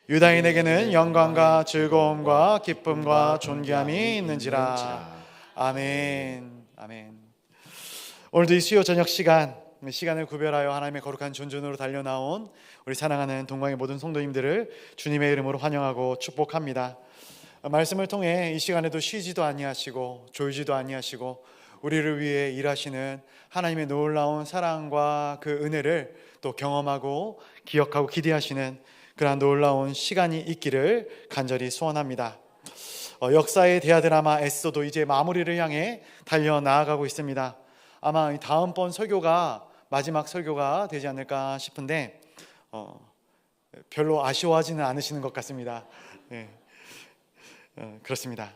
유다인에게는 영광과 즐거움과 기쁨과 존귀함이 있는지라. 아멘. 아멘. 오늘도 이 수요 저녁 시간을 구별하여 하나님의 거룩한 존전으로 달려나온 우리 사랑하는 동광의 모든 성도님들을 주님의 이름으로 환영하고 축복합니다. 말씀을 통해 이 시간에도 쉬지도 아니하시고 졸지도 아니하시고 우리를 위해 일하시는 하나님의 놀라운 사랑과 그 은혜를 또 경험하고 기억하고 기대하시는 그러한 놀라운 시간이 있기를 간절히 소원합니다. 역사의 대하드라마 에스더도 이제 마무리를 향해 달려나아가고 있습니다. 아마 다음번 설교가 마지막 설교가 되지 않을까 싶은데 별로 아쉬워하지는 않으시는 것 같습니다. 네. 그렇습니다.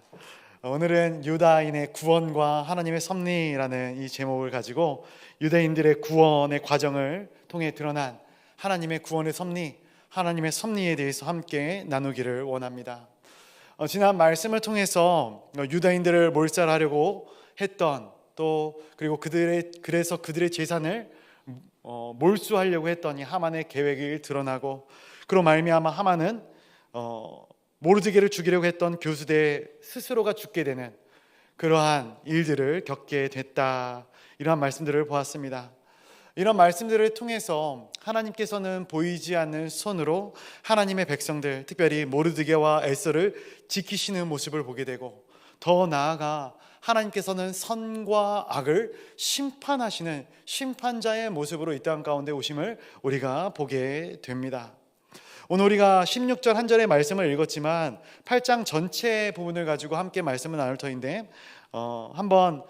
오늘은 유다인의 구원과 하나님의 섭리라는 이 제목을 가지고 유대인들의 구원의 과정을 통해 드러난 하나님의 구원의 섭리, 하나님의 섭리에 대해서 함께 나누기를 원합니다. 지난 말씀을 통해서 유다인들을 몰살하려고 했던 또 그리고 그래서 그들의 재산을 몰수하려고 했던 이 하만의 계획이 드러나고 그로 말미암아 하만은 모르드게를 죽이려고 했던 교수대 스스로가 죽게 되는 그러한 일들을 겪게 됐다. 이러한 말씀들을 보았습니다. 이런 말씀들을 통해서 하나님께서는 보이지 않는 손으로 하나님의 백성들, 특별히 모르드게와 에스더를 지키시는 모습을 보게 되고 더 나아가 하나님께서는 선과 악을 심판하시는 심판자의 모습으로 이 땅 가운데 오심을 우리가 보게 됩니다. 오늘 우리가 16절 한 절의 말씀을 읽었지만 8장 전체 부분을 가지고 함께 말씀을 나눌 터인데 한번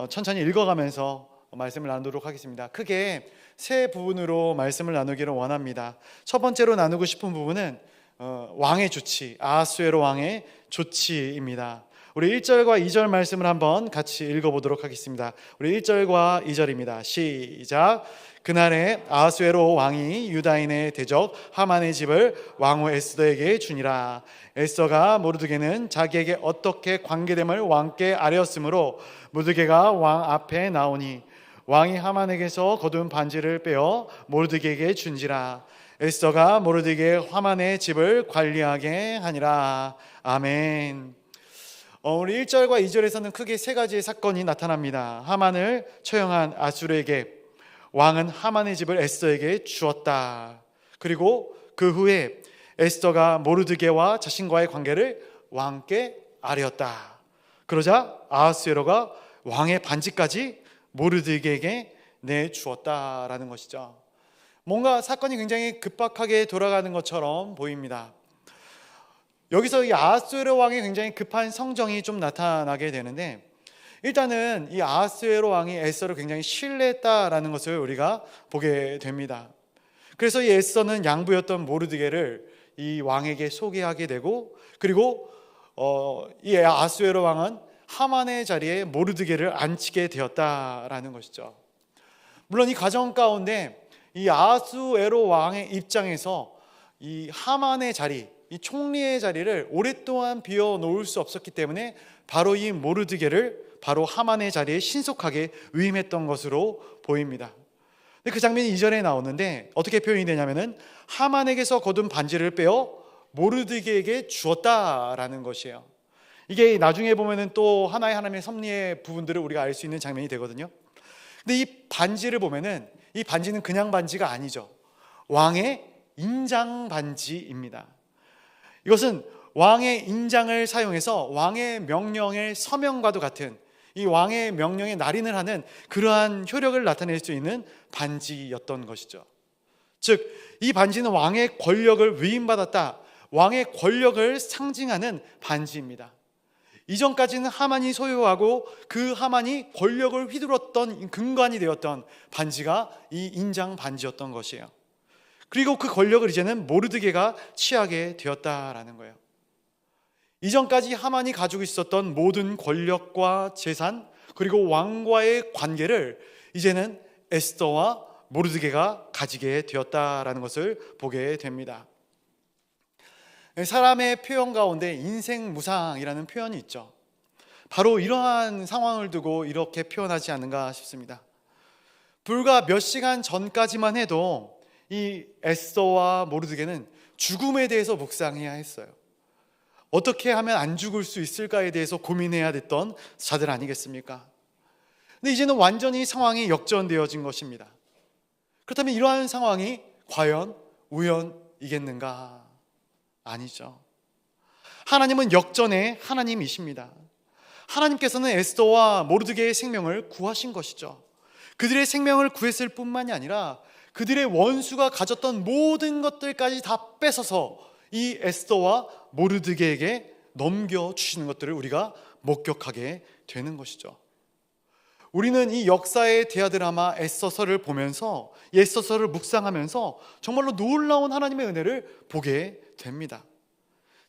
천천히 읽어가면서 말씀을 나누도록 하겠습니다. 크게 세 부분으로 말씀을 나누기를 원합니다. 첫 번째로 나누고 싶은 부분은 왕의 조치, 아하수에로 왕의 조치입니다. 우리 1절과 2절 말씀을 한번 같이 읽어보도록 하겠습니다. 우리 1절과 2절입니다. 시작. 그날에 아하수에로 왕이 유다인의 대적 하만의 집을 왕후 에스더에게 주니라. 에스더가 모르드게는 자기에게 어떻게 관계됨을 왕께 아뢰었으므로 모르드게가 왕 앞에 나오니 왕이 하만에게서 거둔 반지를 빼어 모르드게에게 준지라. 에스더가 모르드게 하만의 집을 관리하게 하니라. 아멘. 우리 1절과 2절에서는 크게 세 가지의 사건이 나타납니다. 하만을 처형한 아수르에게 왕은 하만의 집을 에스더에게 주었다. 그리고 그 후에 에스더가 모르드게와 자신과의 관계를 왕께 아뢰었다. 그러자 아하수에로가 왕의 반지까지 모르드게에게 내주었다라는 것이죠. 뭔가 사건이 굉장히 급박하게 돌아가는 것처럼 보입니다. 여기서 이 아하수에로 왕의 굉장히 급한 성정이 좀 나타나게 되는데 일단은 이 아하수에로 왕이 에스더를 굉장히 신뢰했다라는 것을 우리가 보게 됩니다. 그래서 이 에스더는 양부였던 모르드게를 이 왕에게 소개하게 되고 그리고 이 아하수에로 왕은 하만의 자리에 모르드게를 앉히게 되었다라는 것이죠. 물론 이 과정 가운데 이 아하수에로 왕의 입장에서 이 하만의 자리, 이 총리의 자리를 오랫동안 비워놓을 수 없었기 때문에 바로 이 모르드게를 바로 하만의 자리에 신속하게 위임했던 것으로 보입니다. 근데 그 장면이 2절에 나오는데 어떻게 표현이 되냐면은 하만에게서 거둔 반지를 빼어 모르드게에게 주었다라는 것이에요. 이게 나중에 보면은 또 하나의 하나님의 섭리의 부분들을 우리가 알 수 있는 장면이 되거든요. 근데 이 반지를 보면은 이 반지는 그냥 반지가 아니죠. 왕의 인장 반지입니다. 이것은 왕의 인장을 사용해서 왕의 명령의 서명과도 같은 이 왕의 명령에 날인을 하는 그러한 효력을 나타낼 수 있는 반지였던 것이죠. 즉, 이 반지는 왕의 권력을 위임받았다, 왕의 권력을 상징하는 반지입니다. 이전까지는 하만이 소유하고 그 하만이 권력을 휘둘렀던 근간이 되었던 반지가 이 인장 반지였던 것이에요. 그리고 그 권력을 이제는 모르드게가 취하게 되었다라는 거예요. 이전까지 하만이 가지고 있었던 모든 권력과 재산 그리고 왕과의 관계를 이제는 에스더와 모르드게가 가지게 되었다라는 것을 보게 됩니다. 사람의 표현 가운데 인생무상이라는 표현이 있죠. 바로 이러한 상황을 두고 이렇게 표현하지 않는가 싶습니다. 불과 몇 시간 전까지만 해도 이 에스더와 모르드게는 죽음에 대해서 묵상해야 했어요. 어떻게 하면 안 죽을 수 있을까에 대해서 고민해야 됐던 자들 아니겠습니까? 근데 이제는 완전히 상황이 역전되어진 것입니다. 그렇다면 이러한 상황이 과연 우연이겠는가? 아니죠. 하나님은 역전의 하나님이십니다. 하나님께서는 에스더와 모르드게의 생명을 구하신 것이죠. 그들의 생명을 구했을 뿐만이 아니라 그들의 원수가 가졌던 모든 것들까지 다 뺏어서 이 에스더와 모르드게에게 넘겨주시는 것들을 우리가 목격하게 되는 것이죠. 우리는 이 역사의 대하드라마 에스더서를 보면서, 에스더서를 묵상하면서 정말로 놀라운 하나님의 은혜를 보게 됩니다.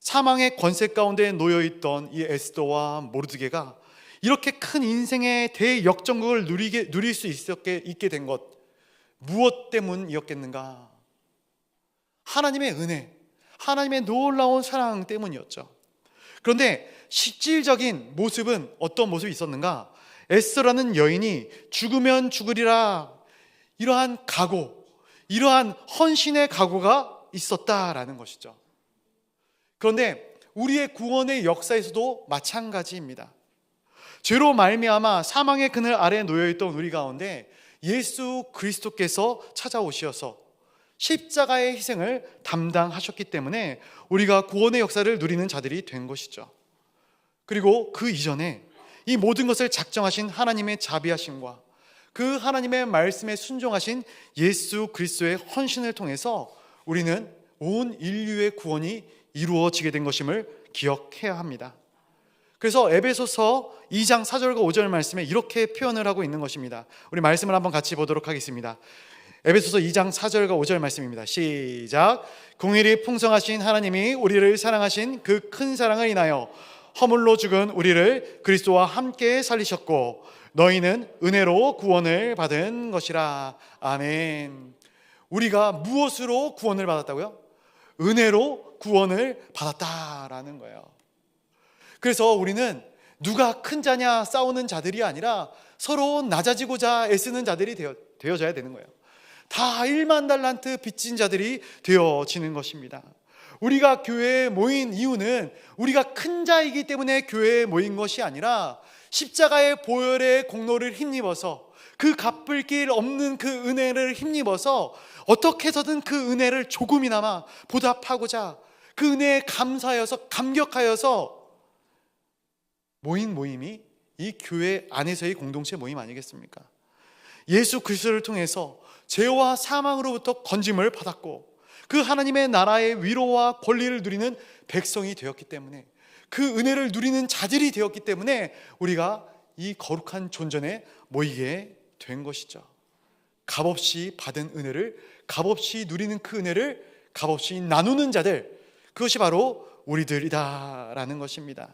사망의 권세 가운데 놓여있던 이 에스더와 모르드게가 이렇게 큰 인생의 대역전극을 누릴 수 있게 된 것, 무엇 때문이었겠는가? 하나님의 은혜, 하나님의 놀라운 사랑 때문이었죠. 그런데 실질적인 모습은 어떤 모습이 있었는가? 에스더라는 여인이 죽으면 죽으리라, 이러한 각오, 이러한 헌신의 각오가 있었다라는 것이죠. 그런데 우리의 구원의 역사에서도 마찬가지입니다. 죄로 말미암아 사망의 그늘 아래에 놓여있던 우리 가운데 예수 그리스도께서 찾아오셔서 십자가의 희생을 담당하셨기 때문에 우리가 구원의 역사를 누리는 자들이 된 것이죠. 그리고 그 이전에 이 모든 것을 작정하신 하나님의 자비하심과 그 하나님의 말씀에 순종하신 예수 그리스도의 헌신을 통해서 우리는 온 인류의 구원이 이루어지게 된 것임을 기억해야 합니다. 그래서 에베소서 2장 4절과 5절 말씀에 이렇게 표현을 하고 있는 것입니다. 우리 말씀을 한번 같이 보도록 하겠습니다. 에베소서 2장 4절과 5절 말씀입니다. 시작. 공일이 풍성하신 하나님이 우리를 사랑하신 그 큰 사랑을 인하여 허물로 죽은 우리를 그리스도와 함께 살리셨고 너희는 은혜로 구원을 받은 것이라. 아멘. 우리가 무엇으로 구원을 받았다고요? 은혜로 구원을 받았다라는 거예요. 그래서 우리는 누가 큰 자냐 싸우는 자들이 아니라 서로 낮아지고자 애쓰는 자들이 되어져야 되는 거예요. 다 1만 달란트 빚진 자들이 되어지는 것입니다. 우리가 교회에 모인 이유는 우리가 큰 자이기 때문에 교회에 모인 것이 아니라 십자가의 보혈의 공로를 힘입어서 그 갚을 길 없는 그 은혜를 힘입어서 어떻게 해서든 그 은혜를 조금이나마 보답하고자 그 은혜에 감사하여서 감격하여서 모인 모임이 이 교회 안에서의 공동체 모임 아니겠습니까? 예수 그리스도를 통해서 죄와 사망으로부터 건짐을 받았고 그 하나님의 나라의 위로와 권리를 누리는 백성이 되었기 때문에 그 은혜를 누리는 자들이 되었기 때문에 우리가 이 거룩한 존전에 모이게 된 것이죠. 값없이 받은 은혜를 값없이 누리는 그 은혜를 값없이 나누는 자들, 그것이 바로 우리들이다라는 것입니다.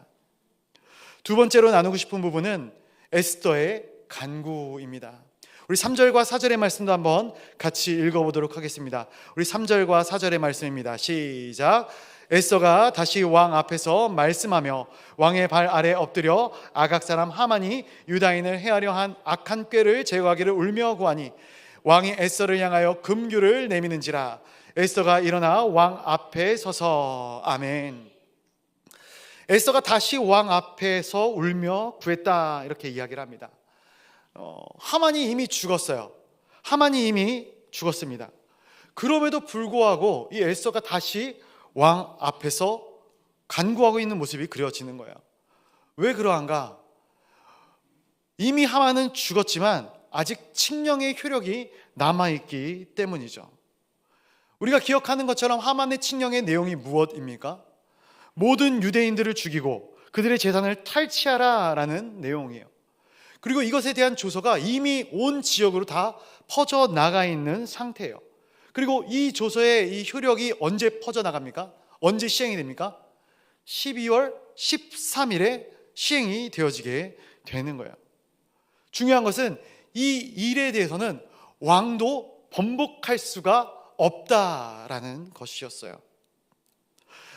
두 번째로 나누고 싶은 부분은 에스더의 간구입니다. 우리 3절과 4절의 말씀도 한번 같이 읽어보도록 하겠습니다. 우리 3절과 4절의 말씀입니다. 시작. 에스더가 다시 왕 앞에서 말씀하며 왕의 발 아래 엎드려 아각 사람 하만이 유다인을 해하려 한 악한 꾀를 제거하기를 울며 구하니 왕이 에스더를 향하여 금규를 내미는지라. 에스더가 일어나 왕 앞에 서서. 아멘. 에스더가 다시 왕 앞에서 울며 구했다, 이렇게 이야기를 합니다. 하만이 이미 죽었어요. 하만이 이미 죽었습니다. 그럼에도 불구하고 이 에스더가 다시 왕 앞에서 간구하고 있는 모습이 그려지는 거예요. 왜 그러한가? 이미 하만은 죽었지만 아직 칙령의 효력이 남아있기 때문이죠. 우리가 기억하는 것처럼 하만의 칙령의 내용이 무엇입니까? 모든 유대인들을 죽이고 그들의 재산을 탈취하라라는 내용이에요. 그리고 이것에 대한 조서가 이미 온 지역으로 다 퍼져나가 있는 상태예요. 그리고 이 조서의 이 효력이 언제 퍼져나갑니까? 언제 시행이 됩니까? 12월 13일에 시행이 되어지게 되는 거예요. 중요한 것은 이 일에 대해서는 왕도 번복할 수가 없다라는 것이었어요.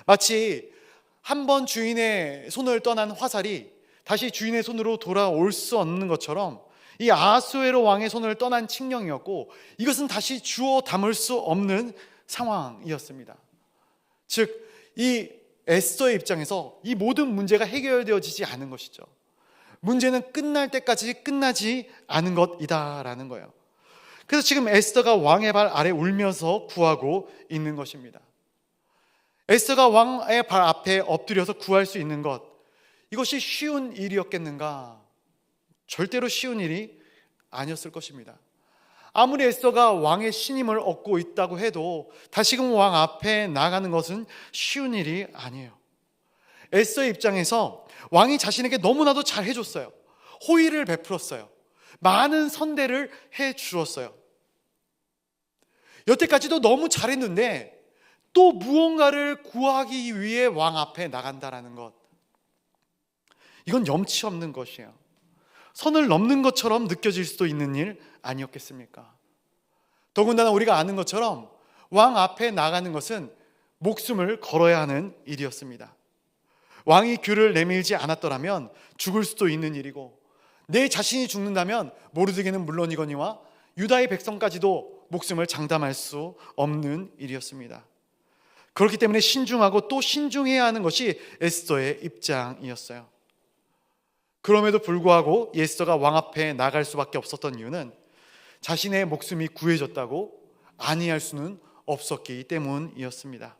마치 한 번 주인의 손을 떠난 화살이 다시 주인의 손으로 돌아올 수 없는 것처럼 이 아하수에로 왕의 손을 떠난 칙령이었고, 이것은 다시 주워 담을 수 없는 상황이었습니다. 즉, 이 에스더의 입장에서 이 모든 문제가 해결되어지지 않은 것이죠. 문제는 끝날 때까지 끝나지 않은 것이다라는 거예요. 그래서 지금 에스더가 왕의 발 아래 울면서 구하고 있는 것입니다. 에스더가 왕의 발 앞에 엎드려서 구할 수 있는 것, 이것이 쉬운 일이었겠는가? 절대로 쉬운 일이 아니었을 것입니다. 아무리 에스더가 왕의 신임을 얻고 있다고 해도 다시금 왕 앞에 나가는 것은 쉬운 일이 아니에요. 에스더의 입장에서 왕이 자신에게 너무나도 잘 해줬어요. 호의를 베풀었어요. 많은 선대를 해주었어요. 여태까지도 너무 잘했는데 또 무언가를 구하기 위해 왕 앞에 나간다라는 것, 이건 염치 없는 것이에요. 선을 넘는 것처럼 느껴질 수도 있는 일 아니었겠습니까? 더군다나 우리가 아는 것처럼 왕 앞에 나가는 것은 목숨을 걸어야 하는 일이었습니다. 왕이 귀를 내밀지 않았더라면 죽을 수도 있는 일이고, 내 자신이 죽는다면 모르드게는 물론이거니와 유다의 백성까지도 목숨을 장담할 수 없는 일이었습니다. 그렇기 때문에 신중하고 또 신중해야 하는 것이 에스더의 입장이었어요. 그럼에도 불구하고 에스더가 왕 앞에 나갈 수밖에 없었던 이유는 자신의 목숨이 구해졌다고 아니할 수는 없었기 때문이었습니다.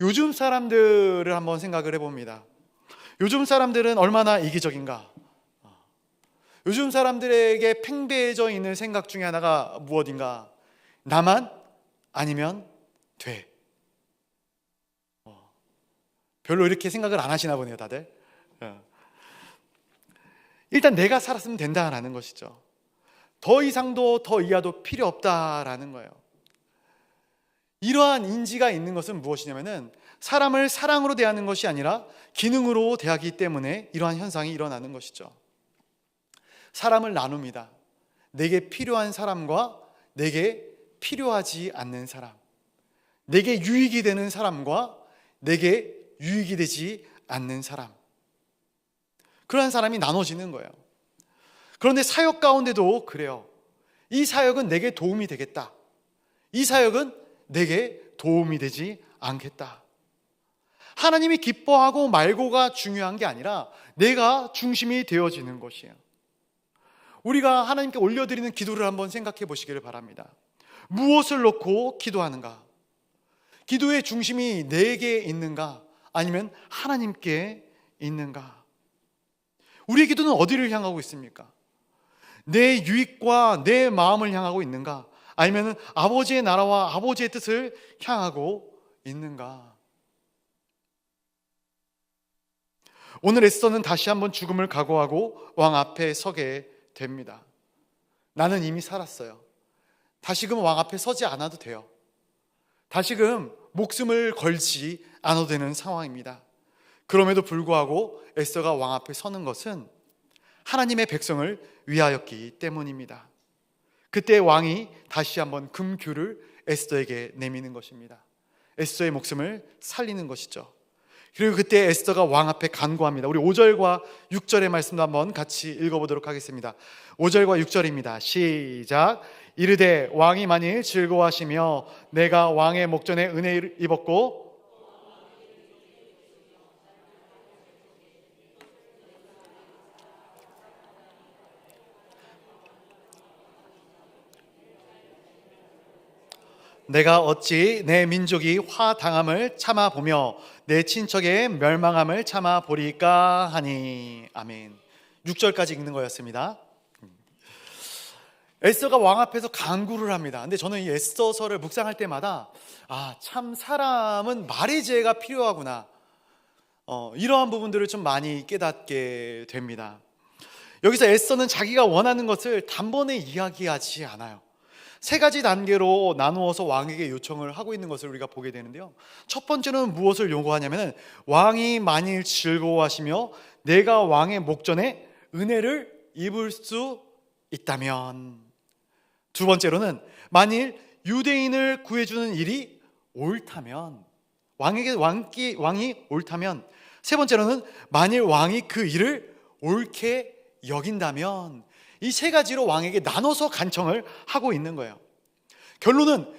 요즘 사람들을 한번 생각을 해봅니다. 요즘 사람들은 얼마나 이기적인가? 요즘 사람들에게 팽배해져 있는 생각 중에 하나가 무엇인가? 나만 아니면 돼. 별로 이렇게 생각을 안 하시나 보네요, 다들. 일단 내가 살았으면 된다라는 것이죠. 더 이상도 더 이하도 필요 없다라는 거예요. 이러한 인지가 있는 것은 무엇이냐면은 사람을 사랑으로 대하는 것이 아니라 기능으로 대하기 때문에 이러한 현상이 일어나는 것이죠. 사람을 나눕니다. 내게 필요한 사람과 내게 필요하지 않는 사람, 내게 유익이 되는 사람과 내게 유익이 되지 않는 사람, 그러한 사람이 나눠지는 거예요. 그런데 사역 가운데도 그래요. 이 사역은 내게 도움이 되겠다, 이 사역은 내게 도움이 되지 않겠다. 하나님이 기뻐하고 말고가 중요한 게 아니라 내가 중심이 되어지는 것이에요. 우리가 하나님께 올려드리는 기도를 한번 생각해 보시기를 바랍니다. 무엇을 놓고 기도하는가? 기도의 중심이 내게 있는가? 아니면 하나님께 있는가? 우리의 기도는 어디를 향하고 있습니까? 내 유익과 내 마음을 향하고 있는가? 아니면 아버지의 나라와 아버지의 뜻을 향하고 있는가? 오늘 에스더는 다시 한번 죽음을 각오하고 왕 앞에 서게 됩니다. 나는 이미 살았어요. 다시금 왕 앞에 서지 않아도 돼요. 다시금 목숨을 걸지 않아도 되는 상황입니다. 그럼에도 불구하고 에스더가 왕 앞에 서는 것은 하나님의 백성을 위하였기 때문입니다. 그때 왕이 다시 한번 금규를 에스더에게 내미는 것입니다. 에스더의 목숨을 살리는 것이죠. 그리고 그때 에스더가 왕 앞에 간구합니다. 우리 5절과 6절의 말씀도 한번 같이 읽어보도록 하겠습니다. 5절과 6절입니다. 시작. 이르되 왕이 만일 즐거워하시며 내가 왕의 목전에 은혜를 입었고 내가 어찌 내 민족이 화당함을 참아보며 내 친척의 멸망함을 참아보리까 하니. 아멘. 6절까지 읽는 거였습니다. 에스더가 왕 앞에서 간구를 합니다. 근데 저는 이 에스더서를 묵상할 때마다 참 사람은 말의 지혜가 필요하구나, 이러한 부분들을 좀 많이 깨닫게 됩니다. 여기서 에스더는 자기가 원하는 것을 단번에 이야기하지 않아요. 세 가지 단계로 나누어서 왕에게 요청을 하고 있는 것을 우리가 보게 되는데요. 첫 번째는 무엇을 요구하냐면 왕이 만일 즐거워하시며 내가 왕의 목전에 은혜를 입을 수 있다면. 두 번째로는 만일 유대인을 구해주는 일이 옳다면, 왕이 옳다면. 세 번째로는 만일 왕이 그 일을 옳게 여긴다면. 이 세 가지로 왕에게 나눠서 간청을 하고 있는 거예요. 결론은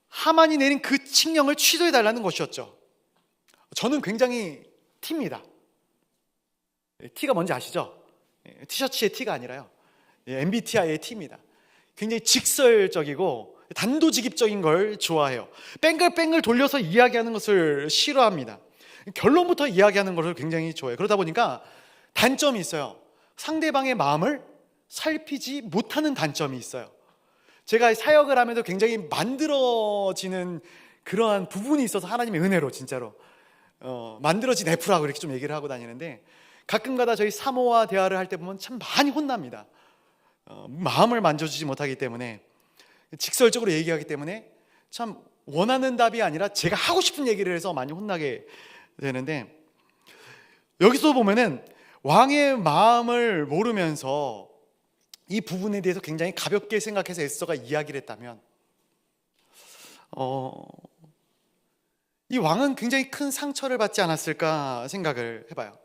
하만이 내린 그 칙령을 취소해달라는 것이었죠. 저는 굉장히 T입니다. T가 뭔지 아시죠? 티셔츠의 T가 아니라요, MBTI의 T입니다. 굉장히 직설적이고 단도직입적인 걸 좋아해요. 뺑글뺑글 돌려서 이야기하는 것을 싫어합니다. 결론부터 이야기하는 것을 굉장히 좋아해요. 그러다 보니까 단점이 있어요. 상대방의 마음을 살피지 못하는 단점이 있어요. 제가 사역을 하면서 굉장히 만들어지는 그러한 부분이 있어서 하나님의 은혜로 진짜로 만들어진 F라고 이렇게 좀 얘기를 하고 다니는데, 가끔가다 저희 사모와 대화를 할 때 보면 참 많이 혼납니다. 마음을 만져주지 못하기 때문에, 직설적으로 얘기하기 때문에 참 원하는 답이 아니라 제가 하고 싶은 얘기를 해서 많이 혼나게 되는데, 여기서 보면은 왕의 마음을 모르면서 이 부분에 대해서 굉장히 가볍게 생각해서 에스더가 이야기를 했다면 이 왕은 굉장히 큰 상처를 받지 않았을까 생각을 해봐요.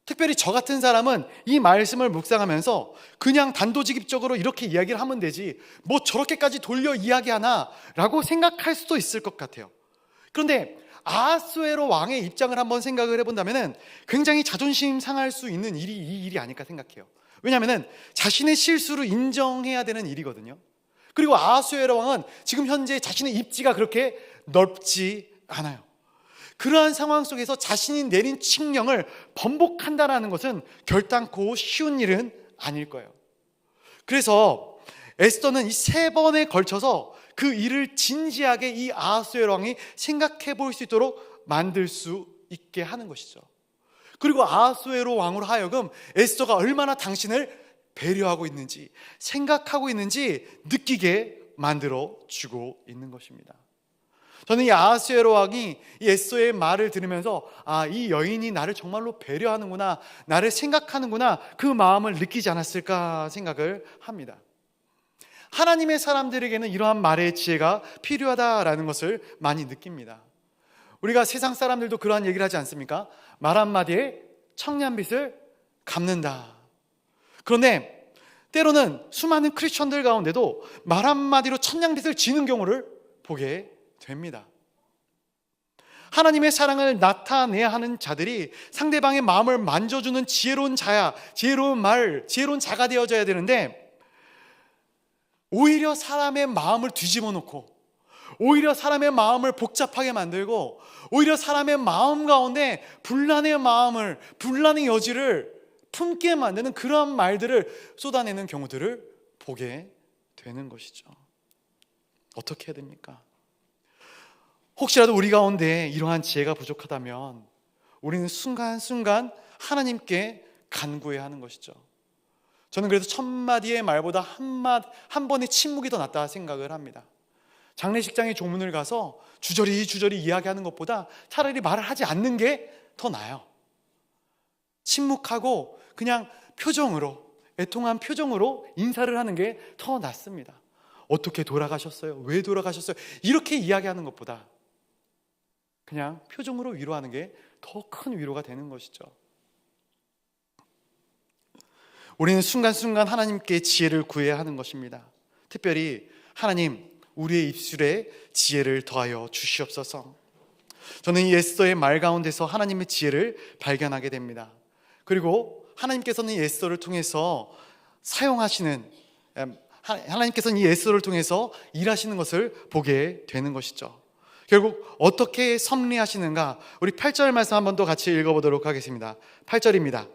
특별히 저 같은 사람은 이 말씀을 묵상하면서 그냥 단도직입적으로 이렇게 이야기를 하면 되지 뭐 저렇게까지 돌려 이야기하나 라고 생각할 수도 있을 것 같아요. 그런데 아하수에로 왕의 입장을 한번 생각을 해본다면 굉장히 자존심 상할 수 있는 일이 이 일이 아닐까 생각해요. 왜냐하면 자신의 실수를 인정해야 되는 일이거든요. 그리고 아하수에로 왕은 지금 현재 자신의 입지가 그렇게 넓지 않아요. 그러한 상황 속에서 자신이 내린 칙령을 번복한다는 것은 결단코 쉬운 일은 아닐 거예요. 그래서 에스더는 이 3번에 걸쳐서 그 일을 진지하게 이 아하수에로 왕이 생각해 볼 수 있도록 만들 수 있게 하는 것이죠. 그리고 아하수에로 왕으로 하여금 에스더가 얼마나 당신을 배려하고 있는지 생각하고 있는지 느끼게 만들어 주고 있는 것입니다. 저는 이 아하수에로 왕이 이 에스더의 말을 들으면서 이 여인이 나를 정말로 배려하는구나, 나를 생각하는구나, 그 마음을 느끼지 않았을까 생각을 합니다. 하나님의 사람들에게는 이러한 말의 지혜가 필요하다라는 것을 많이 느낍니다. 우리가 세상 사람들도 그러한 얘기를 하지 않습니까? 말 한마디에 청량빛을 갚는다. 그런데 때로는 수많은 크리스천들 가운데도 말 한마디로 천냥빛을 지는 경우를 보게 됩니다. 하나님의 사랑을 나타내야 하는 자들이 상대방의 마음을 만져주는 지혜로운 자야, 지혜로운 말, 지혜로운 자가 되어져야 되는데, 오히려 사람의 마음을 뒤집어 놓고, 오히려 사람의 마음을 복잡하게 만들고, 오히려 사람의 마음 가운데 분란의 여지를 품게 만드는 그러한 말들을 쏟아내는 경우들을 보게 되는 것이죠. 어떻게 해야 됩니까? 혹시라도 우리 가운데 이러한 지혜가 부족하다면 우리는 순간순간 하나님께 간구해야 하는 것이죠. 저는 그래서 1000마디의 말보다 한 번의 침묵이 더 낫다 생각을 합니다. 장례식장에 조문을 가서 주저리 이야기하는 것보다 차라리 말을 하지 않는 게 더 나아요. 침묵하고 그냥 표정으로, 애통한 표정으로 인사를 하는 게 더 낫습니다. 어떻게 돌아가셨어요? 왜 돌아가셨어요? 이렇게 이야기하는 것보다 그냥 표정으로 위로하는 게 더 큰 위로가 되는 것이죠. 우리는 순간순간 하나님께 지혜를 구해야 하는 것입니다. 특별히 하나님, 우리의 입술에 지혜를 더하여 주시옵소서. 저는 이 에스더의 말 가운데서 하나님의 지혜를 발견하게 됩니다. 그리고 하나님께서는 이 에스더를 통해서 하나님께서는 이 에스더를 통해서 일하시는 것을 보게 되는 것이죠. 결국 어떻게 섭리하시는가, 우리 8절 말씀 한 번 더 같이 읽어보도록 하겠습니다. 8절입니다.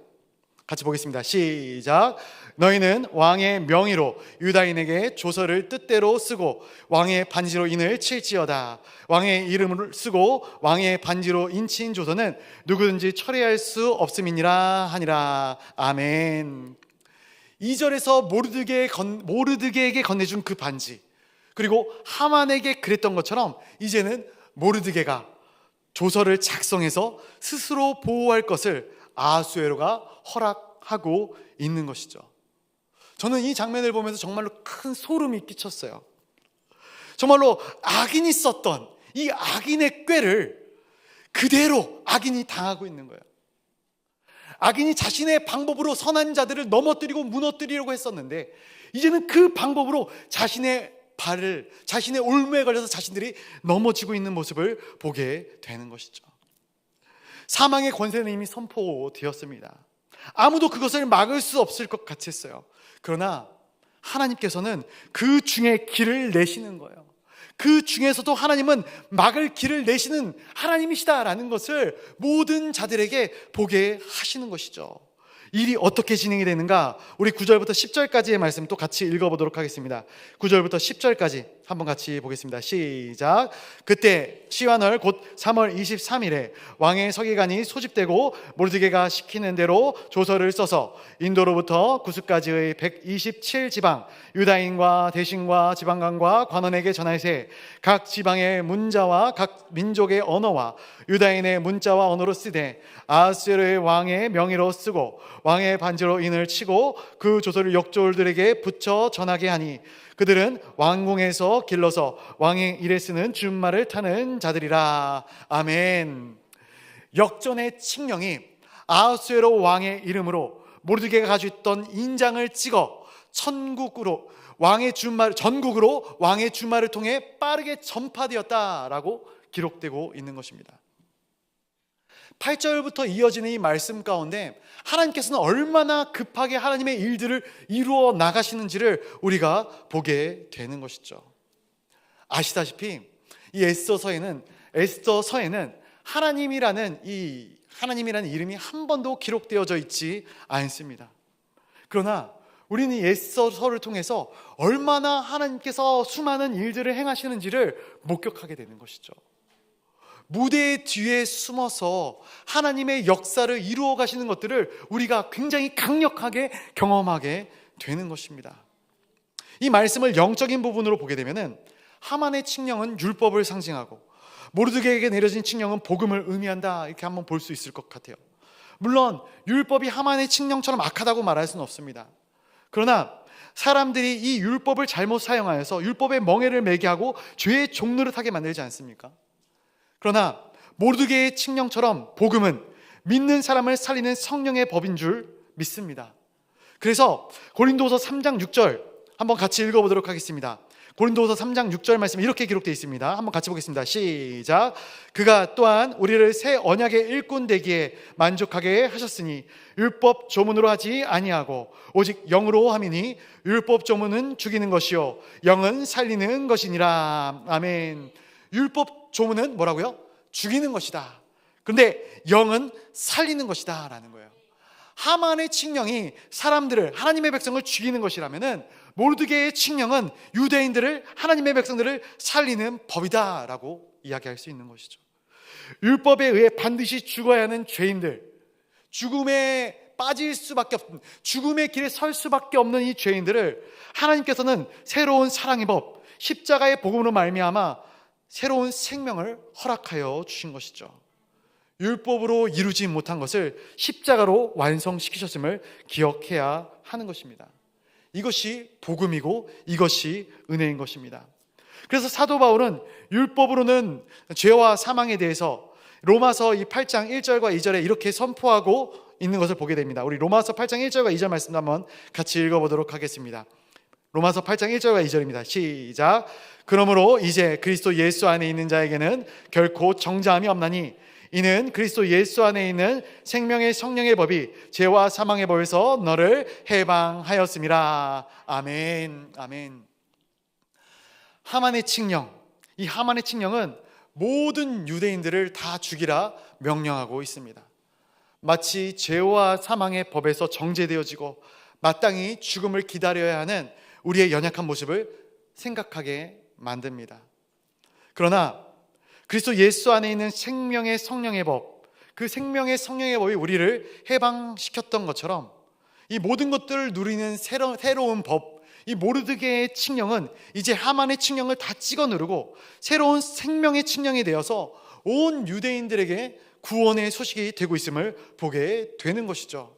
같이 보겠습니다. 시작. 너희는 왕의 명의로 유다인에게 조서를 뜻대로 쓰고 왕의 반지로 인을 칠지어다. 왕의 이름을 쓰고 왕의 반지로 인친 조서는 누구든지 철회할 수 없음이니라 하니라. 아멘. 2절에서 모르드게에게 건네준 그 반지, 그리고 하만에게 그랬던 것처럼 이제는 모르드게가 조서를 작성해서 스스로 보호할 것을 아하수에로가 허락하고 있는 것이죠. 저는 이 장면을 보면서 정말로 큰 소름이 끼쳤어요. 정말로 악인이 썼던 이 악인의 꾀를 그대로 악인이 당하고 있는 거예요. 악인이 자신의 방법으로 선한 자들을 넘어뜨리고 무너뜨리려고 했었는데, 이제는 그 방법으로 자신의 올무에 걸려서 자신들이 넘어지고 있는 모습을 보게 되는 것이죠. 사망의 권세는 이미 선포되었습니다. 아무도 그것을 막을 수 없을 것 같았어요. 그러나 하나님께서는 그 중에 길을 내시는 거예요. 그 중에서도 하나님은 막을 길을 내시는 하나님이시다라는 것을 모든 자들에게 보게 하시는 것이죠. 일이 어떻게 진행이 되는가? 우리 9절부터 10절까지의 말씀 또 같이 읽어보도록 하겠습니다. 9절부터 10절까지 한번 같이 보겠습니다. 시작. 그때 시완월 곧 3월 23일에 왕의 서기관이 소집되고 모르드게가 시키는 대로 조서를 써서 인도로부터 구스까지의 127지방 유다인과 대신과 지방관과 관원에게 전하세. 각 지방의 문자와 각 민족의 언어와 유다인의 문자와 언어로 쓰되 아하스웨로의 왕의 명의로 쓰고 왕의 반지로 인을 치고 그 조서를 역졸들에게 붙여 전하게 하니 그들은 왕궁에서 길러서 왕의 일에 쓰는 준말을 타는 자들이라. 아멘. 역전의 칙령이 아하스웨로 왕의 이름으로 모르드게가 가지고 있던 인장을 찍어 전국으로 왕의 준말을 통해 빠르게 전파되었다라고 기록되고 있는 것입니다. 8절부터 이어지는 이 말씀 가운데 하나님께서는 얼마나 급하게 하나님의 일들을 이루어 나가시는지를 우리가 보게 되는 것이죠. 아시다시피 이 에스더서에는 하나님이라는 이름이 한 번도 기록되어져 있지 않습니다. 그러나 우리는 이 에스더서를 통해서 얼마나 하나님께서 수많은 일들을 행하시는지를 목격하게 되는 것이죠. 무대 뒤에 숨어서 하나님의 역사를 이루어 가시는 것들을 우리가 굉장히 강력하게 경험하게 되는 것입니다. 이 말씀을 영적인 부분으로 보게 되면은 하만의 칙령은 율법을 상징하고 모르드게에게 내려진 칙령은 복음을 의미한다, 이렇게 한번 볼 수 있을 것 같아요. 물론 율법이 하만의 칙령처럼 악하다고 말할 수는 없습니다. 그러나 사람들이 이 율법을 잘못 사용하여서 율법의 멍에를 매게 하고 죄의 종노릇하게 만들지 않습니까? 그러나 모르드게의 칙령처럼 복음은 믿는 사람을 살리는 성령의 법인 줄 믿습니다. 그래서 고린도후서 3장 6절 한번 같이 읽어보도록 하겠습니다. 고린도후서 3장 6절 말씀 이렇게 기록되어 있습니다. 한번 같이 보겠습니다. 시작. 그가 또한 우리를 새 언약의 일꾼 되기에 만족하게 하셨으니 율법 조문으로 하지 아니하고 오직 영으로 함이니 율법 조문은 죽이는 것이요 영은 살리는 것이니라. 아멘. 율법 조문은 뭐라고요? 죽이는 것이다. 그런데 영은 살리는 것이다 라는 거예요. 하만의 칙령이 사람들을, 하나님의 백성을 죽이는 것이라면은 모르드게의 칙령은 유대인들을, 하나님의 백성들을 살리는 법이다 라고 이야기할 수 있는 것이죠. 율법에 의해 반드시 죽어야 하는 죄인들, 죽음에 빠질 수밖에 없는, 죽음의 길에 설 수밖에 없는 이 죄인들을 하나님께서는 새로운 사랑의 법, 십자가의 복음으로 말미암아 새로운 생명을 허락하여 주신 것이죠. 율법으로 이루지 못한 것을 십자가로 완성시키셨음을 기억해야 하는 것입니다. 이것이 복음이고 이것이 은혜인 것입니다. 그래서 사도 바울은 율법으로는 죄와 사망에 대해서 로마서 이 8장 1절과 2절에 이렇게 선포하고 있는 것을 보게 됩니다. 우리 로마서 8장 1절과 2절 말씀도 한번 같이 읽어보도록 하겠습니다. 로마서 8장 1절과 2절입니다. 시작. 그러므로 이제 그리스도 예수 안에 있는 자에게는 결코 정죄함이 없나니 이는 그리스도 예수 안에 있는 생명의 성령의 법이 죄와 사망의 법에서 너를 해방하였음이라. 아멘. 아멘. 하만의 칙령, 이 하만의 칙령은 모든 유대인들을 다 죽이라 명령하고 있습니다. 마치 죄와 사망의 법에서 정죄되어지고 마땅히 죽음을 기다려야 하는 우리의 연약한 모습을 생각하게 만듭니다. 그러나 그리스도 예수 안에 있는 생명의 성령의 법, 그 생명의 성령의 법이 우리를 해방시켰던 것처럼 이 모든 것들을 누리는 새로운 법, 이 모르드게의 칙령은 이제 하만의 칙령을 다 찍어 누르고 새로운 생명의 칙령이 되어서 온 유대인들에게 구원의 소식이 되고 있음을 보게 되는 것이죠.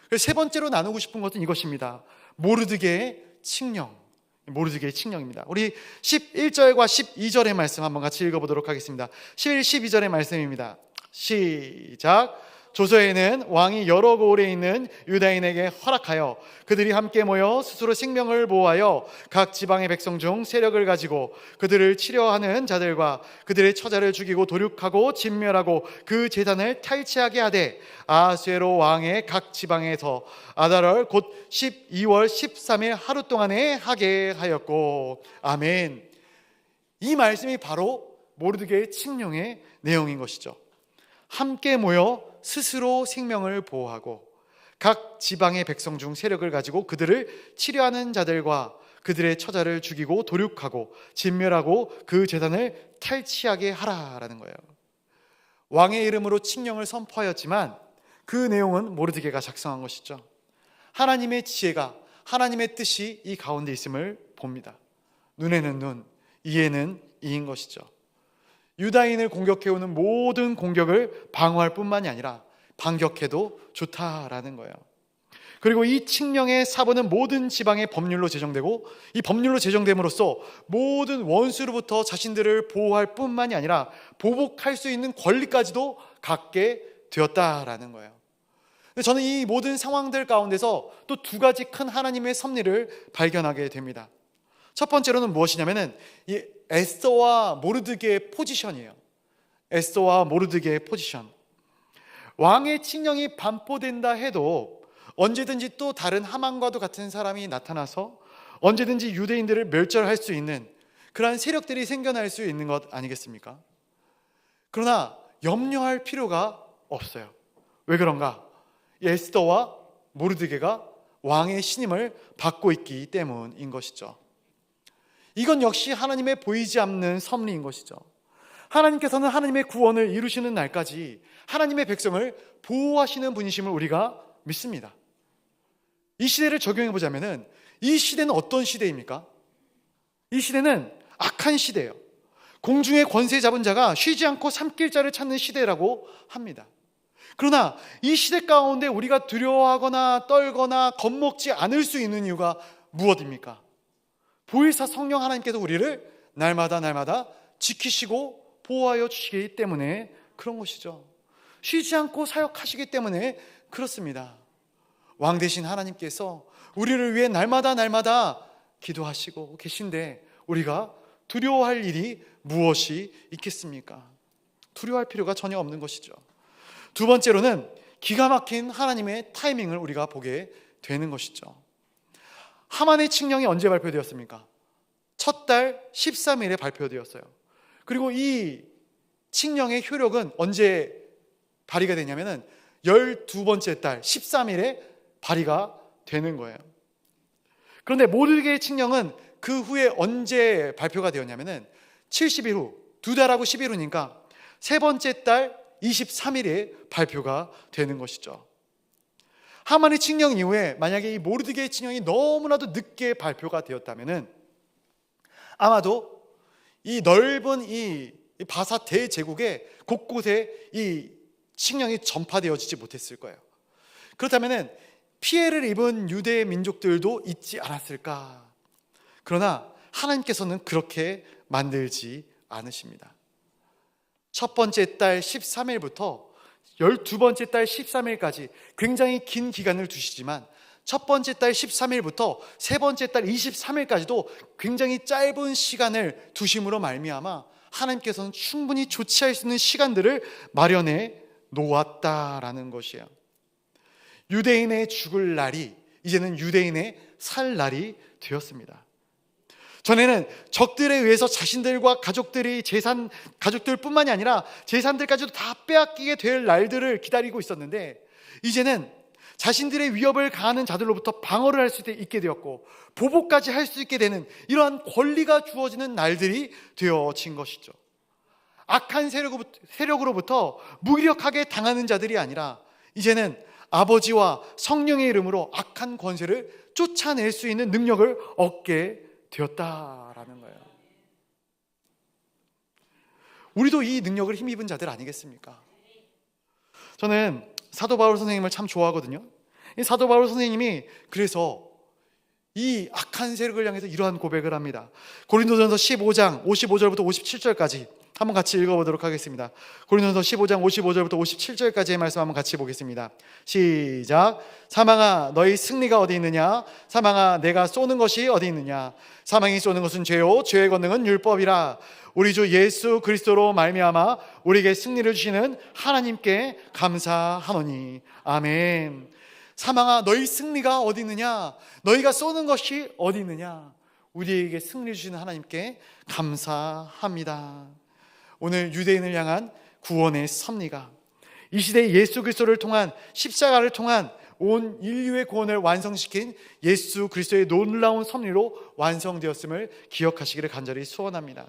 그래서 세 번째로 나누고 싶은 것은 이것입니다. 모르드게의 칙령, 모르드게의 칙령입니다. 우리 11절과 12절의 말씀 한번 같이 읽어보도록 하겠습니다. 11, 12절의 말씀입니다. 시작. 조서에는 왕이 여러 고을에 있는 유다인에게 허락하여 그들이 함께 모여 스스로 생명을 보호하여 각 지방의 백성 중 세력을 가지고 그들을 치려하는 자들과 그들의 처자를 죽이고 도륙하고 진멸하고 그 재산을 탈취하게 하되 아하수에로 왕의 각 지방에서 아달월 곧 12월 13일 하루 동안에 하게 하였고. 아멘. 이 말씀이 바로 모르드게의 칙령의 내용인 것이죠. 함께 모여 스스로 생명을 보호하고 각 지방의 백성 중 세력을 가지고 그들을 치려하는 자들과 그들의 처자를 죽이고 도륙하고 진멸하고 그 재산을 탈취하게 하라라는 거예요. 왕의 이름으로 칙령을 선포하였지만 그 내용은 모르드게가 작성한 것이죠. 하나님의 지혜가, 하나님의 뜻이 이 가운데 있음을 봅니다. 눈에는 눈, 이에는 이인 것이죠. 유다인을 공격해오는 모든 공격을 방어할 뿐만이 아니라 반격해도 좋다라는 거예요. 그리고 이 칙령의 사본은 모든 지방의 법률로 제정되고 이 법률로 제정됨으로써 모든 원수로부터 자신들을 보호할 뿐만이 아니라 보복할 수 있는 권리까지도 갖게 되었다라는 거예요. 저는 이 모든 상황들 가운데서 또 두 가지 큰 하나님의 섭리를 발견하게 됩니다. 첫 번째로는 무엇이냐면은 이 에스더와 모르드게의 포지션이에요. 에스더와 모르드게의 포지션. 왕의 칙령이 반포된다 해도 언제든지 또 다른 하만과도 같은 사람이 나타나서 언제든지 유대인들을 멸절할 수 있는 그러한 세력들이 생겨날 수 있는 것 아니겠습니까? 그러나 염려할 필요가 없어요. 왜 그런가? 에스더와 모르드게가 왕의 신임을 받고 있기 때문인 것이죠. 이건 역시 하나님의 보이지 않는 섭리인 것이죠. 하나님께서는 하나님의 구원을 이루시는 날까지 하나님의 백성을 보호하시는 분이심을 우리가 믿습니다. 이 시대를 적용해 보자면은 이 시대는 어떤 시대입니까? 이 시대는 악한 시대예요. 공중의 권세 잡은 자가 쉬지 않고 삼킬 자를 찾는 시대라고 합니다. 그러나 이 시대 가운데 우리가 두려워하거나 떨거나 겁먹지 않을 수 있는 이유가 무엇입니까? 보혜사 성령 하나님께서 우리를 날마다 지키시고 보호하여 주시기 때문에 그런 것이죠. 쉬지 않고 사역하시기 때문에 그렇습니다. 왕 되신 하나님께서 우리를 위해 날마다 기도하시고 계신데 우리가 두려워할 일이 무엇이 있겠습니까? 두려워할 필요가 전혀 없는 것이죠. 두 번째로는 기가 막힌 하나님의 타이밍을 우리가 보게 되는 것이죠. 하만의 칙령이 언제 발표되었습니까? 첫 달 13일에 발표되었어요. 그리고 이 칙령의 효력은 언제 발휘가 되냐면은 12번째 달 13일에 발휘가 되는 거예요. 그런데 모르드게의 칙령은 그 후에 언제 발표가 되었냐면은 70일 후, 2달하고 10일 후니까 세 번째 달 23일에 발표가 되는 것이죠. 하만의 칙령 이후에 만약에 이 모르드게의 칙령이 너무나도 늦게 발표가 되었다면은 아마도 이 넓은 이 바사 대제국의 곳곳에 이 칙령이 전파되어지지 못했을 거예요. 그렇다면은 피해를 입은 유대 민족들도 있지 않았을까? 그러나 하나님께서는 그렇게 만들지 않으십니다. 첫 번째 달 13일부터 12번째 달 13일까지 굉장히 긴 기간을 두시지만 첫 번째 달 13일부터 세 번째 달 23일까지도 굉장히 짧은 시간을 두심으로 말미암아 하나님께서는 충분히 조치할 수 있는 시간들을 마련해 놓았다라는 것이에요. 유대인의 죽을 날이 이제는 유대인의 살 날이 되었습니다. 전에는 적들에 의해서 자신들과 가족들이 가족들뿐만이 아니라 재산들까지도 다 빼앗기게 될 날들을 기다리고 있었는데 이제는 자신들의 위협을 가하는 자들로부터 방어를 할 수 있게 되었고 보복까지 할 수 있게 되는 이러한 권리가 주어지는 날들이 되어진 것이죠. 악한 세력으로부터 무기력하게 당하는 자들이 아니라 이제는 아버지와 성령의 이름으로 악한 권세를 쫓아낼 수 있는 능력을 얻게 되었다라는 거예요. 우리도 이 능력을 힘입은 자들 아니겠습니까? 저는 사도 바울 선생님을 참 좋아하거든요. 이 사도 바울 선생님이 그래서 이 악한 세력을 향해서 이러한 고백을 합니다. 고린도전서 15장 55절부터 57절까지 한번 같이 읽어보도록 하겠습니다. 고린도서 15장 55절부터 57절까지의 말씀 한번 같이 보겠습니다. 시작. 사망아 너희 승리가 어디 있느냐? 사망아 내가 쏘는 것이 어디 있느냐? 사망이 쏘는 것은 죄요 죄의 권능은 율법이라. 우리 주 예수 그리스도로 말미암아 우리에게 승리를 주시는 하나님께 감사하노니. 아멘. 사망아 너희 승리가 어디 있느냐? 너희가 쏘는 것이 어디 있느냐? 우리에게 승리 주시는 하나님께 감사합니다. 오늘 유대인을 향한 구원의 섭리가 이 시대에 예수 그리스도를 통한 십자가를 통한 온 인류의 구원을 완성시킨 예수 그리스도의 놀라운 섭리로 완성되었음을 기억하시기를 간절히 소원합니다.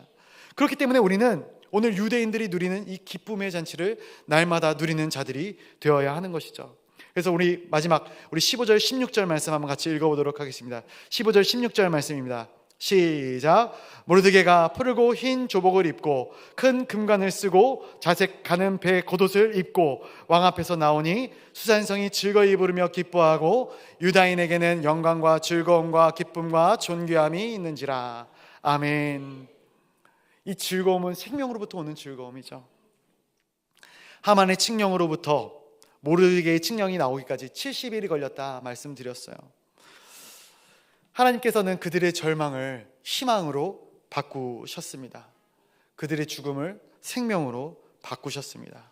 그렇기 때문에 우리는 오늘 유대인들이 누리는 이 기쁨의 잔치를 날마다 누리는 자들이 되어야 하는 것이죠. 그래서 우리 마지막 우리 15절 16절 말씀 한번 같이 읽어보도록 하겠습니다. 15절 16절 말씀입니다. 시작. 모르드게가 푸르고 흰 조복을 입고 큰 금관을 쓰고 자색 가는 배 겉옷을 입고 왕 앞에서 나오니 수산성이 즐거이 부르며 기뻐하고 유다인에게는 영광과 즐거움과 기쁨과 존귀함이 있는지라. 아멘. 이 즐거움은 생명으로부터 오는 즐거움이죠. 하만의 칙령으로부터 모르드게의 칙령이 나오기까지 70일이 걸렸다 말씀드렸어요. 하나님께서는 그들의 절망을 희망으로 바꾸셨습니다. 그들의 죽음을 생명으로 바꾸셨습니다.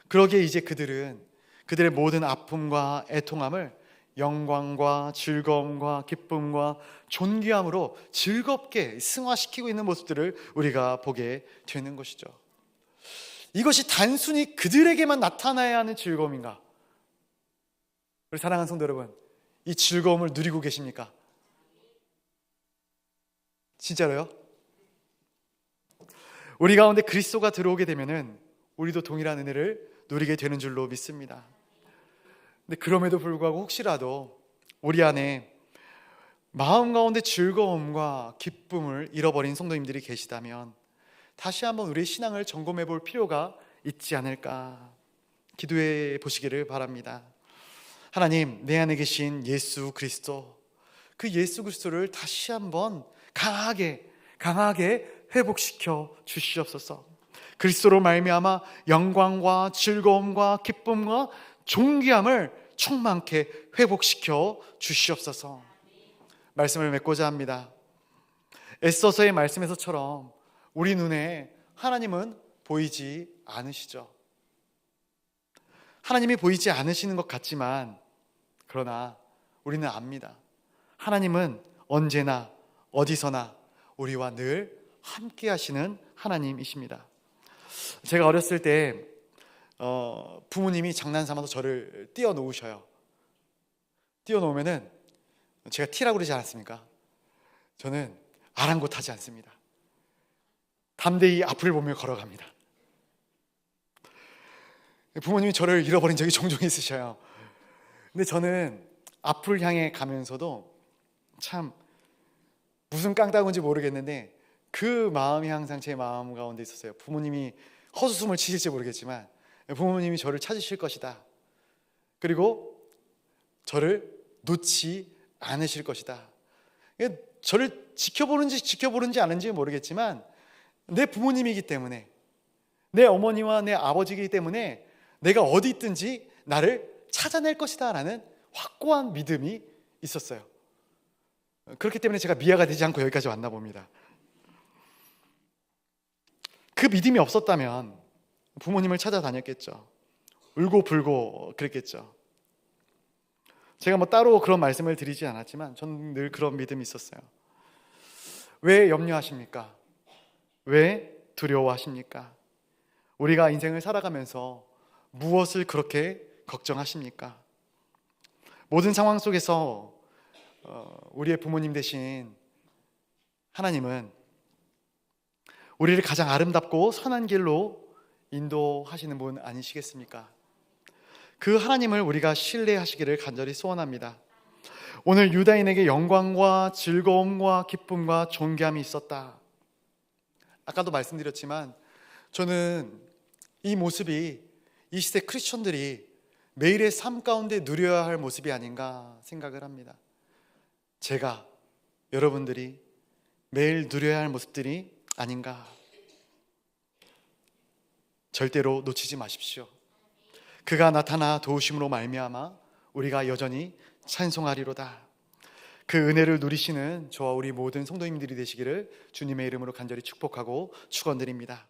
그러기에 이제 그들은 그들의 모든 아픔과 애통함을 영광과 즐거움과 기쁨과 존귀함으로 즐겁게 승화시키고 있는 모습들을 우리가 보게 되는 것이죠. 이것이 단순히 그들에게만 나타나야 하는 즐거움인가? 우리 사랑하는 성도 여러분, 이 즐거움을 누리고 계십니까? 진짜로요? 우리 가운데 그리스도가 들어오게 되면은 우리도 동일한 은혜를 누리게 되는 줄로 믿습니다. 근데 그럼에도 불구하고 혹시라도 우리 안에 마음 가운데 즐거움과 기쁨을 잃어버린 성도님들이 계시다면 다시 한번 우리의 신앙을 점검해 볼 필요가 있지 않을까 기도해 보시기를 바랍니다. 하나님, 내 안에 계신 예수 그리스도, 그 예수 그리스도를 다시 한번 강하게 회복시켜 주시옵소서. 그리스도로 말미암아 영광과 즐거움과 기쁨과 존귀함을 충만케 회복시켜 주시옵소서. 말씀을 맺고자 합니다. 에스더서의 말씀에서처럼 우리 눈에 하나님은 보이지 않으시죠. 하나님이 보이지 않으시는 것 같지만 그러나 우리는 압니다. 하나님은 언제나 어디서나 우리와 늘 함께 하시는 하나님이십니다. 제가 어렸을 때 부모님이 장난삼아서 저를 띄워놓으셔요. 띄워놓으면은 제가 T라고 그러지 않았습니까? 저는 아랑곳하지 않습니다. 담대히 앞을 보며 걸어갑니다. 부모님이 저를 잃어버린 적이 종종 있으셔요. 근데 저는 앞을 향해 가면서도 참 무슨 깡따구인지 모르겠는데 그 마음이 항상 제 마음 가운데 있었어요. 부모님이 헛웃음을 치실지 모르겠지만 부모님이 저를 찾으실 것이다. 그리고 저를 놓지 않으실 것이다. 저를 지켜보는지 않은지 모르겠지만 내 부모님이기 때문에, 내 어머니와 내 아버지이기 때문에 내가 어디 있든지 나를 찾아낼 것이다 라는 확고한 믿음이 있었어요. 그렇기 때문에 제가 미아가 되지 않고 여기까지 왔나 봅니다. 그 믿음이 없었다면 부모님을 찾아다녔겠죠. 울고 불고 그랬겠죠. 제가 뭐 따로 그런 말씀을 드리지 않았지만 저는 늘 그런 믿음이 있었어요. 왜 염려하십니까? 왜 두려워하십니까? 우리가 인생을 살아가면서 무엇을 그렇게 걱정하십니까? 모든 상황 속에서 우리의 부모님 되신 하나님은 우리를 가장 아름답고 선한 길로 인도하시는 분 아니시겠습니까? 그 하나님을 우리가 신뢰하시기를 간절히 소원합니다. 오늘 유다인에게 영광과 즐거움과 기쁨과 존귀함이 있었다. 아까도 말씀드렸지만 저는 이 모습이 이 시대 크리스천들이 매일의 삶 가운데 누려야 할 모습이 아닌가 생각을 합니다. 제가, 여러분들이 매일 누려야 할 모습들이 아닌가. 절대로 놓치지 마십시오. 그가 나타나 도우심으로 말미암아 우리가 여전히 찬송하리로다. 그 은혜를 누리시는 저와 우리 모든 성도님들이 되시기를 주님의 이름으로 간절히 축복하고 축원드립니다.